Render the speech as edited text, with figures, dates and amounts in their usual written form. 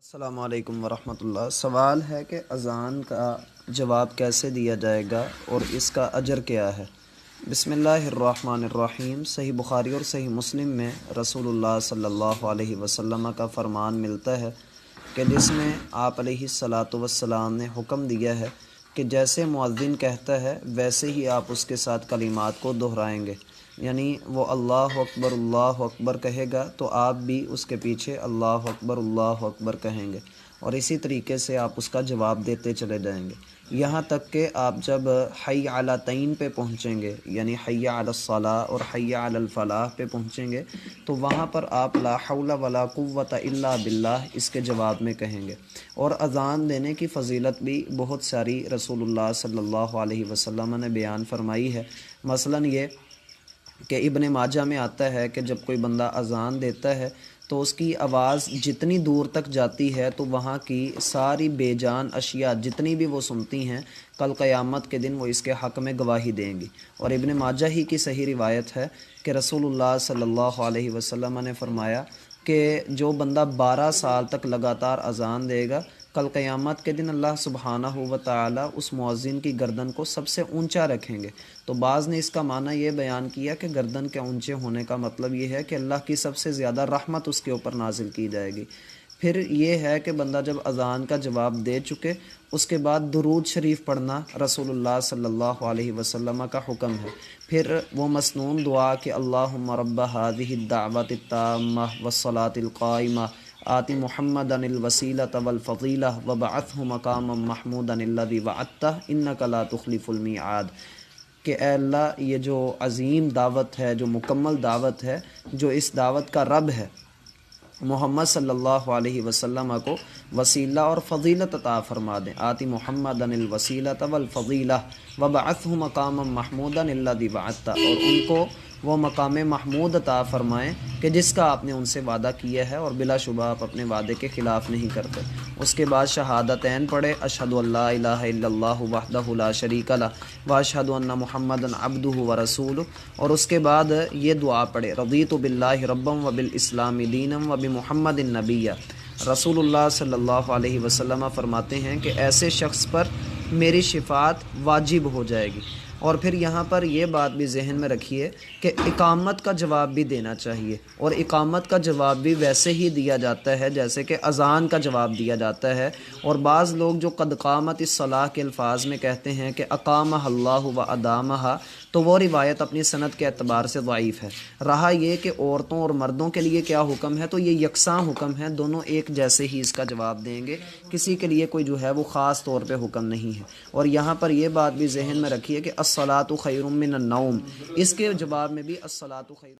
السلام علیکم ورحمۃ اللہ۔ سوال ہے کہ اذان کا جواب کیسے دیا جائے گا اور اس کا اجر کیا ہے؟ بسم اللہ الرحمن الرحیم۔ صحیح بخاری اور صحیح مسلم میں رسول اللہ صلی اللہ علیہ وسلم کا فرمان ملتا ہے کہ جس میں آپ علیہ الصلاۃ والسلام نے حکم دیا ہے کہ جیسے مؤذن کہتا ہے ویسے ہی آپ اس کے ساتھ کلمات کو دہرائیں گے، یعنی وہ اللہ اکبر کہے گا تو آپ بھی اس کے پیچھے اللہ اکبر کہیں گے، اور اسی طریقے سے آپ اس کا جواب دیتے چلے جائیں گے، یہاں تک کہ آپ جب حی علی تین پہ پہنچیں گے، یعنی حی علی الصلاۃ اور حی علی الفلاح پہ پہنچیں گے تو وہاں پر آپ لا حول ولا قوۃ الا باللہ اس کے جواب میں کہیں گے۔ اور اذان دینے کی فضیلت بھی بہت ساری رسول اللہ صلی اللہ علیہ وسلم نے بیان فرمائی ہے، مثلاً یہ کہ ابن ماجہ میں آتا ہے کہ جب کوئی بندہ اذان دیتا ہے تو اس کی آواز جتنی دور تک جاتی ہے تو وہاں کی ساری بے جان اشیاء جتنی بھی وہ سنتی ہیں کل قیامت کے دن وہ اس کے حق میں گواہی دیں گی۔ اور ابن ماجہ ہی کی صحیح روایت ہے کہ رسول اللہ صلی اللہ علیہ وسلم نے فرمایا کہ جو بندہ 12 سال تک لگاتار اذان دے گا کل قیامت کے دن اللہ سبحانہ و تعالی اس مؤذن کی گردن کو سب سے اونچا رکھیں گے۔ تو بعض نے اس کا معنی یہ بیان کیا کہ گردن کے اونچے ہونے کا مطلب یہ ہے کہ اللہ کی سب سے زیادہ رحمت اس کے اوپر نازل کی جائے گی۔ پھر یہ ہے کہ بندہ جب اذان کا جواب دے چکے اس کے بعد درود شریف پڑھنا رسول اللہ صلی اللہ علیہ وسلم کا حکم ہے۔ پھر وہ مسنون دعا کہ اللہم رب هذه الدعوة التامة والصلاة القائمة آت محمدا الوسیلۃ والفضیلہ وبعثہ مقاما محمودا الذی وعدتہ انک لا تخلف المیعاد، کہ اے اللہ یہ جو عظیم دعوت ہے، جو مکمل دعوت ہے، جو اس دعوت کا رب ہے، محمد صلی اللہ علیہ وسلم کو وسیلہ اور فضیلت عطا فرما دیں۔ آتی محمدا الوسیلۃ والفضیلہ وبعثہ مقاما محمودا الذی وعدتہ، اور ان کو وہ مقام محمود عطا فرمائیں کہ جس کا آپ نے ان سے وعدہ کیا ہے، اور بلا شبہ آپ اپنے وعدے کے خلاف نہیں کرتے۔ اس کے بعد شہادتین پڑھے، اشہد ان لا الہ الا اللہ وحدہ لا شریک لہ واشہد ان محمدا عبدہ ورسولہ، اور اس کے بعد یہ دعا پڑھے رضیت باللہ ربا وبالاسلام دینا وبمحمد نبیا۔ رسول اللہ صلی اللہ علیہ وسلم فرماتے ہیں کہ ایسے شخص پر میری شفاعت واجب ہو جائے گی۔ اور پھر یہاں پر یہ بات بھی ذہن میں رکھیے کہ اقامت کا جواب بھی دینا چاہیے، اور اقامت کا جواب بھی ویسے ہی دیا جاتا ہے جیسے کہ اذان کا جواب دیا جاتا ہے۔ اور بعض لوگ جو قد قامت الصلاۃ کے الفاظ میں کہتے ہیں کہ اقامہ اللہ و ادامہ، تو وہ روایت اپنی سند کے اعتبار سے ضعیف ہے۔ رہا یہ کہ عورتوں اور مردوں کے لیے کیا حکم ہے، تو یہ یکساں حکم ہے، دونوں ایک جیسے ہی اس کا جواب دیں گے، کسی کے لیے کوئی جو ہے وہ خاص طور پہ حکم نہیں ہے۔ اور یہاں پر یہ بات بھی ذہن میں رکھیے کہ الصلاۃ خیر من النوم، اس کے جواب میں بھی الصلاۃ خیر